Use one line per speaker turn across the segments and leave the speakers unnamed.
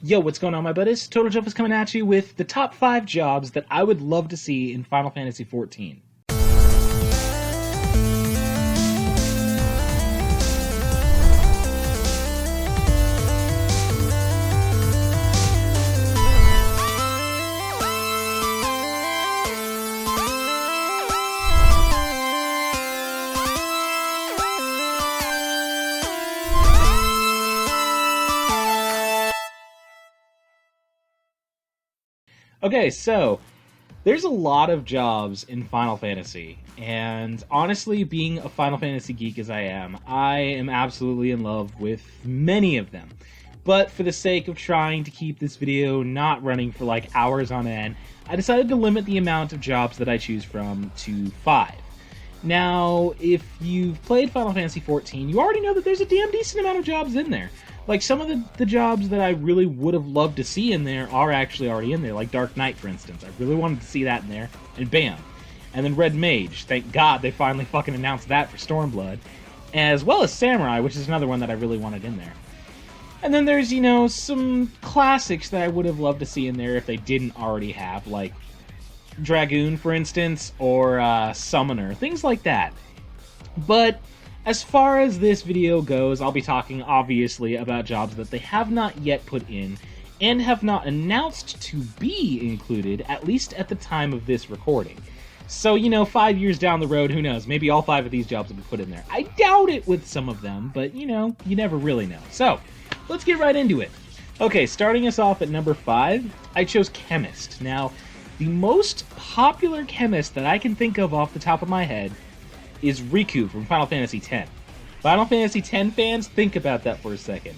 Yo, what's going on, my buddies? TotalJophes coming at you with the top 5 jobs that I would love to see in Final Fantasy XIV. Okay, so there's a lot of jobs in Final Fantasy, and honestly, being a Final Fantasy geek as I am absolutely in love with many of them. But for the sake of trying to keep this video not running for like hours on end, I decided to limit the amount of jobs that I choose from to 5. Now, if you've played Final Fantasy XIV, you already know that there's a damn decent amount of jobs in there. Like, some of the jobs that I really would have loved to see in there are actually already in there, like Dark Knight, for instance. I really wanted to see that in there, and bam. And then Red Mage, thank God they finally fucking announced that for Stormblood, as well as Samurai, which is another one that I really wanted in there. And then there's, you know, some classics that I would have loved to see in there if they didn't already have, like Dragoon, for instance, or Summoner, things like that. But as far as this video goes, I'll be talking, obviously, about jobs that they have not yet put in, and have not announced to be included, at least at the time of this recording. So, you know, 5 years down the road, who knows, maybe all 5 of these jobs will be put in there. I doubt it with some of them, but, you know, you never really know. So, let's get right into it. Okay, starting us off at number 5, I chose Chemist. Now, the most popular Chemist that I can think of off the top of my head is Riku from Final Fantasy X. Final Fantasy X fans, think about that for a second.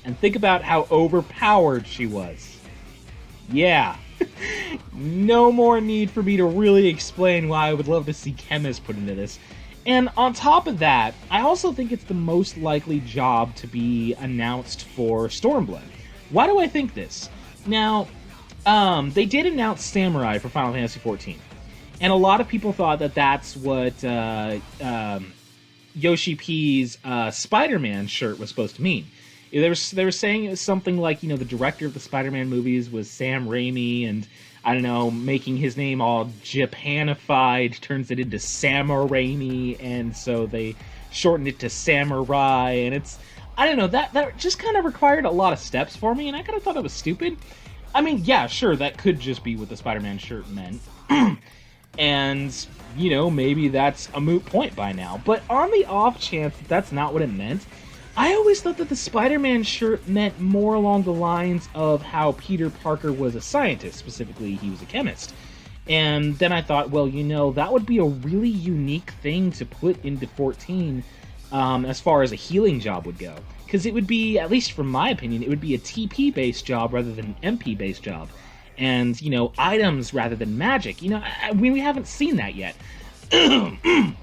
And think about how overpowered she was. Yeah. No more need for me to really explain why I would love to see Chemist put into this. And on top of that, I also think it's the most likely job to be announced for Stormblood. Why do I think this? Now, they did announce Samurai for Final Fantasy XIV. And a lot of people thought that that's what Yoshi P's Spider-Man shirt was supposed to mean. They were saying it was something like, you know, the director of the Spider-Man movies was Sam Raimi, and, I don't know, making his name all Japanified turns it into Samar Raimi, and so they shortened it to Samurai, and it's, I don't know, that just kind of required a lot of steps for me, and I kind of thought it was stupid. I mean, yeah, sure, that could just be what the Spider-Man shirt meant. And, you know, maybe that's a moot point by now. But on the off chance that that's not what it meant, I always thought that the Spider-Man shirt meant more along the lines of how Peter Parker was a scientist. Specifically, he was a chemist. And then I thought, well, you know, that would be a really unique thing to put into 14 as far as a healing job would go. Because it would be, at least from my opinion, it would be a TP-based job rather than an MP-based job. And, you know, items rather than magic. You know, we haven't seen that yet. It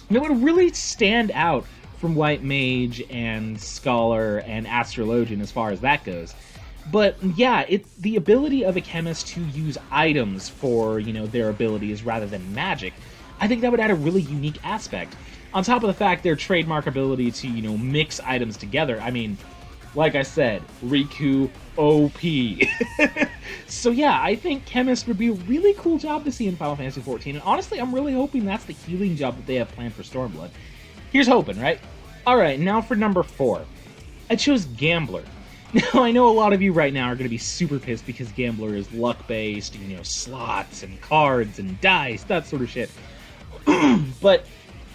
would really stand out from White Mage and Scholar and Astrologian as far as that goes. But, yeah, the ability of a chemist to use items for, you know, their abilities rather than magic, I think that would add a really unique aspect. On top of the fact their trademark ability to, you know, mix items together, I mean, like I said, Riku OP. So yeah, I think Chemist would be a really cool job to see in Final Fantasy XIV, and honestly, I'm really hoping that's the healing job that they have planned for Stormblood. Here's hoping, right? Alright, now for number 4. I chose Gambler. Now, I know a lot of you right now are going to be super pissed because Gambler is luck-based, you know, slots and cards and dice, that sort of shit. But,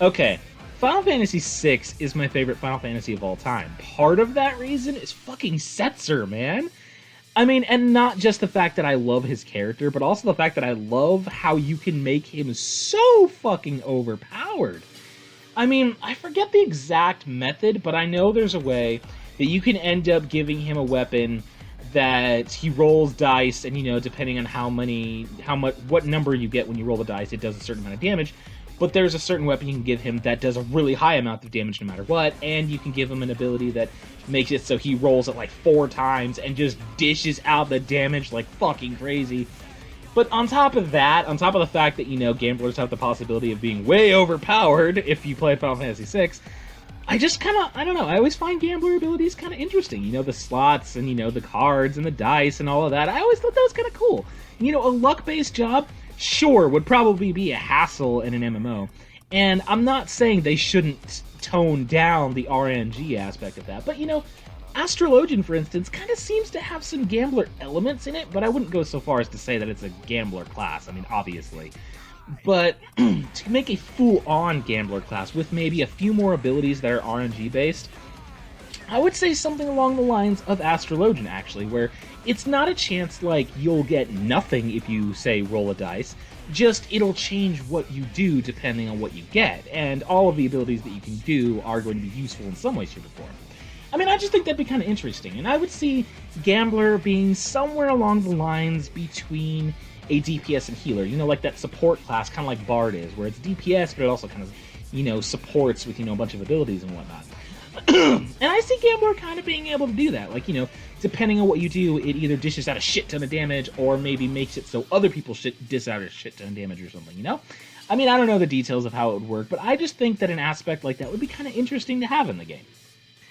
okay, Final Fantasy VI is my favorite Final Fantasy of all time. Part of that reason is fucking Setzer, man. I mean, and not just the fact that I love his character, but also the fact that I love how you can make him so fucking overpowered. I mean, I forget the exact method, but I know there's a way that you can end up giving him a weapon that he rolls dice, and, you know, depending on what number you get when you roll the dice, it does a certain amount of damage. But there's a certain weapon you can give him that does a really high amount of damage no matter what, and you can give him an ability that makes it so he rolls it like 4 times and just dishes out the damage like fucking crazy. But on top of that, on top of the fact that, you know, gamblers have the possibility of being way overpowered if you play Final Fantasy VI, I just kind of, I don't know, I always find gambler abilities kind of interesting. You know, the slots and, you know, the cards and the dice and all of that. I always thought that was kind of cool. You know, a luck-based job, sure, would probably be a hassle in an MMO. And I'm not saying they shouldn't tone down the RNG aspect of that. But, you know, Astrologian, for instance, kind of seems to have some gambler elements in it, but I wouldn't go so far as to say that it's a gambler class. I mean, obviously. But to make a full-on gambler class with maybe a few more abilities that are RNG-based, I would say something along the lines of Astrologian, actually, where it's not a chance like you'll get nothing if you, say, roll a dice, just it'll change what you do depending on what you get, and all of the abilities that you can do are going to be useful in some way, shape, or form. I mean, I just think that'd be kind of interesting, and I would see Gambler being somewhere along the lines between a DPS and healer, you know, like that support class, kind of like Bard is, where it's DPS, but it also kind of, you know, supports with, you know, a bunch of abilities and whatnot. And I see Gambler kind of being able to do that, like, you know, depending on what you do, it either dishes out a shit ton of damage, or maybe makes it so other people dish out a shit ton of damage or something, you know? I mean, I don't know the details of how it would work, but I just think that an aspect like that would be kind of interesting to have in the game.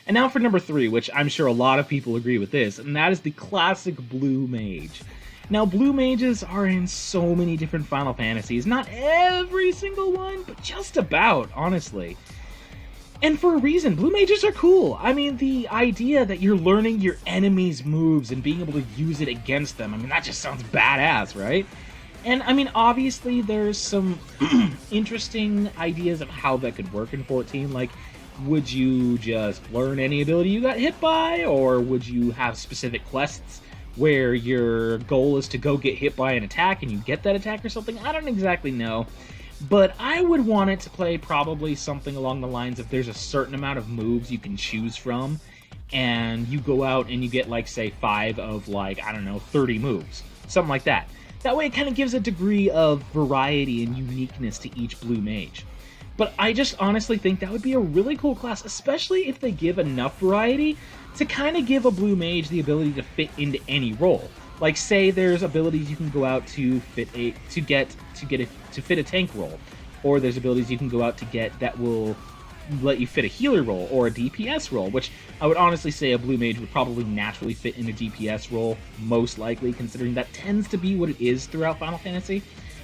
And now for number 3, which I'm sure a lot of people agree with this, and that is the classic Blue Mage. Now, Blue Mages are in so many different Final Fantasies. Not every single one, but just about, honestly. And for a reason, Blue Mages are cool. I mean, the idea that you're learning your enemy's moves and being able to use it against them, I mean, that just sounds badass, right? And, I mean, obviously, there's some interesting ideas of how that could work in 14, like, would you just learn any ability you got hit by, or would you have specific quests where your goal is to go get hit by an attack and you get that attack or something? I don't exactly know. But I would want it to play probably something along the lines of there's a certain amount of moves you can choose from, and you go out and you get, like, say, 5 of, like, I don't know, 30 moves. Something like that. That way it kind of gives a degree of variety and uniqueness to each Blue Mage. But I just honestly think that would be a really cool class, especially if they give enough variety to kind of give a Blue Mage the ability to fit into any role. Like, say there's abilities you can go out to fit a tank role, or there's abilities you can go out to get that will let you fit a healer role or a DPS role, which I would honestly say a Blue Mage would probably naturally fit in a DPS role, most likely, considering that tends to be what it is throughout Final Fantasy.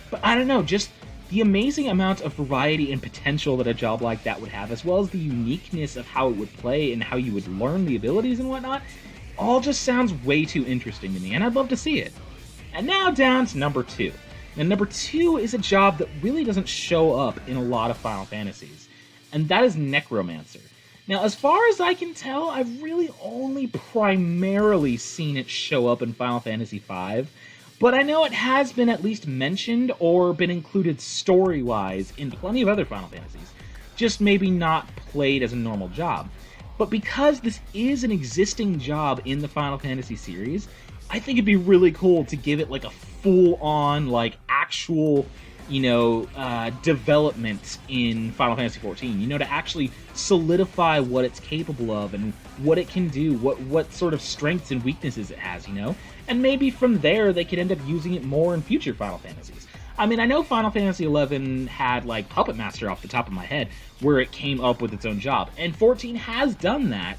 But I don't know, just the amazing amount of variety and potential that a job like that would have, as well as the uniqueness of how it would play and how you would learn the abilities and whatnot, all just sounds way too interesting to me, and I'd love to see it. And now down to number 2. And number 2 is a job that really doesn't show up in a lot of Final Fantasies, and that is Necromancer. Now, as far as I can tell, I've really only primarily seen it show up in Final Fantasy V, but I know it has been at least mentioned or been included story-wise in plenty of other Final Fantasies, just maybe not played as a normal job. But because this is an existing job in the Final Fantasy series, I think it'd be really cool to give it like a full-on, like, actual, you know, development in Final Fantasy XIV. You know, to actually solidify what it's capable of and what it can do, what sort of strengths and weaknesses it has, you know? And maybe from there they could end up using it more in future Final Fantasies. I mean, I know Final Fantasy XI had, like, Puppet Master off the top of my head, where it came up with its own job. And 14 has done that,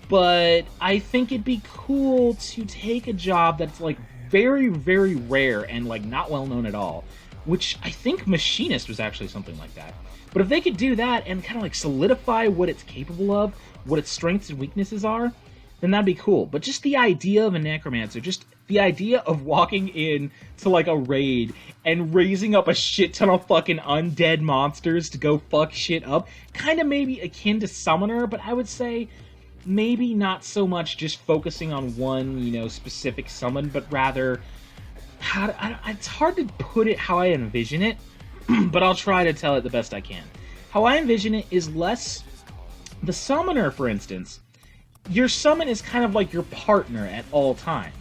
but I think it'd be cool to take a job that's, like, very, very rare and, like, not well known at all, which I think Machinist was actually something like that. But if they could do that and kind of, like, solidify what it's capable of, what its strengths and weaknesses are, then that'd be cool. But just the idea of a Necromancer, just the idea of walking in to, like, a raid and raising up a shit ton of fucking undead monsters to go fuck shit up, kind of maybe akin to Summoner, but I would say maybe not so much just focusing on one, you know, specific summon, but rather, it's hard to put it how I envision it, but I'll try to tell it the best I can. How I envision it is less the Summoner, for instance. Your summon is kind of like your partner at all times.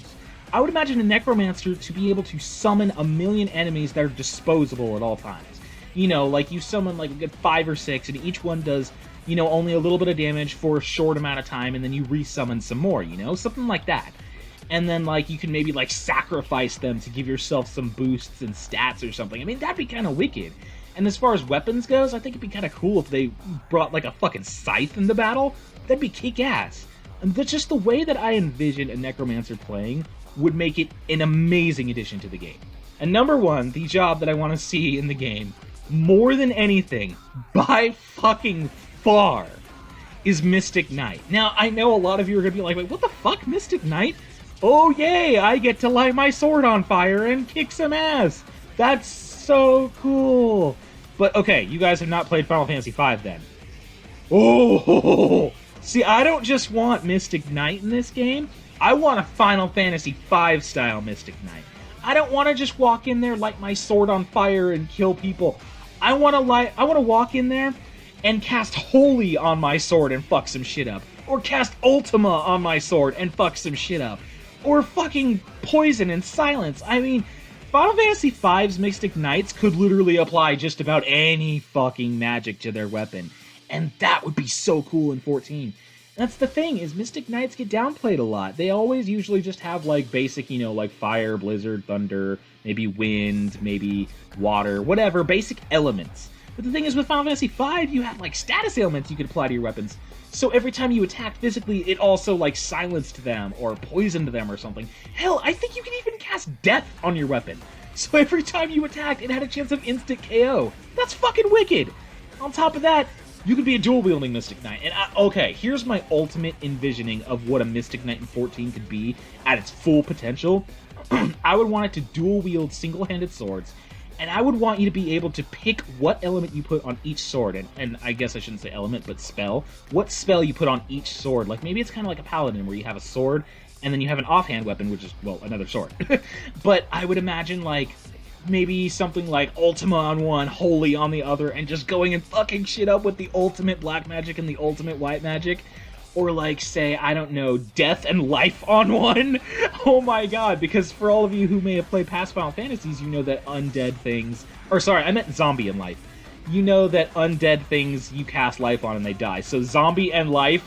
I would imagine a Necromancer to be able to summon a million enemies that are disposable at all times. You know, like you summon like a good 5 or 6, and each one does, you know, only a little bit of damage for a short amount of time, and then you resummon some more, you know? Something like that. And then, like, you can maybe, like, sacrifice them to give yourself some boosts and stats or something. I mean, that'd be kind of wicked. And as far as weapons goes, I think it'd be kind of cool if they brought like a fucking scythe into battle. That'd be kick-ass. And that's just the way that I envision a Necromancer playing would make it an amazing addition to the game. And number one, the job that I want to see in the game, more than anything, by fucking far, is Mystic Knight. Now, I know a lot of you are going to be like, wait, what the fuck, Mystic Knight? Oh, yay, I get to light my sword on fire and kick some ass. That's so cool. But, okay, you guys have not played Final Fantasy V then. Oh, see, I don't just want Mystic Knight in this game. I want a Final Fantasy V style Mystic Knight. I don't want to just walk in there, light my sword on fire, and kill people. I want to walk in there and cast Holy on my sword and fuck some shit up. Or cast Ultima on my sword and fuck some shit up. Or fucking Poison and Silence. I mean, Final Fantasy V's Mystic Knights could literally apply just about any fucking magic to their weapon. And that would be so cool in 14. That's the thing, is Mystic Knights get downplayed a lot. They always usually just have, like, basic, you know, like fire, blizzard, thunder, maybe wind, maybe water, whatever, basic elements. But the thing is, with Final Fantasy V, you have, like, status ailments you could apply to your weapons. So every time you attacked physically, it also, like, silenced them or poisoned them or something. Hell, I think you can even cast death on your weapon. So every time you attacked, it had a chance of instant KO. That's fucking wicked! On top of that, you could be a dual-wielding Mystic Knight. And, okay, here's my ultimate envisioning of what a Mystic Knight in 14 could be at its full potential. I would want it to dual-wield single-handed swords, and I would want you to be able to pick what element you put on each sword, and I guess I shouldn't say element, but spell. What spell you put on each sword. Like, maybe it's kind of like a paladin, where you have a sword, and then you have an offhand weapon, which is, well, another sword. But I would imagine, like, maybe something like Ultima on one, Holy on the other, and just going and fucking shit up with the ultimate black magic and the ultimate white magic. Or like, say, I don't know, Death and Life on one. Oh my god, because for all of you who may have played past Final Fantasies, you know that undead things... Or sorry, I meant Zombie and Life. You know that undead things you cast life on and they die. So Zombie and Life,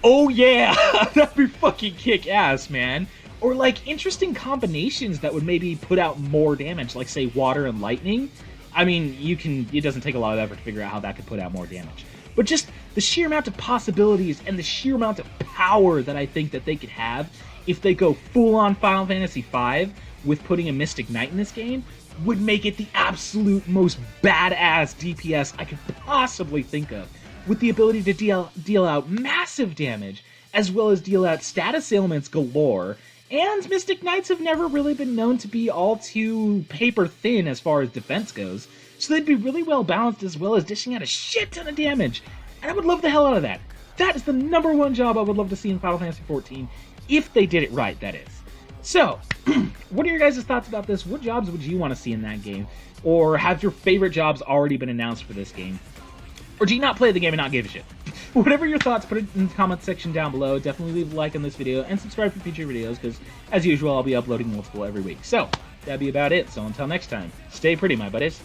oh yeah! That'd be fucking kick-ass, man. Or, like, interesting combinations that would maybe put out more damage, like, say, water and lightning. I mean, it doesn't take a lot of effort to figure out how that could put out more damage. But just the sheer amount of possibilities and the sheer amount of power that I think that they could have if they go full-on Final Fantasy V with putting a Mystic Knight in this game would make it the absolute most badass DPS I could possibly think of, with the ability to deal out massive damage, as well as deal out status ailments galore. And Mystic Knights have never really been known to be all too paper-thin as far as defense goes, so they'd be really well-balanced as well as dishing out a shit ton of damage. And I would love the hell out of that. That is the #1 job I would love to see in Final Fantasy XIV, if they did it right, that is. So, what are your guys' thoughts about this? What jobs would you want to see in that game? Or have your favorite jobs already been announced for this game? Or do you not play the game and not give a shit? Whatever your thoughts, put it in the comment section down below. Definitely leave a like on this video and subscribe for future videos, because, as usual, I'll be uploading multiple every week. So, that'd be about it. So until next time, stay pretty, my buddies.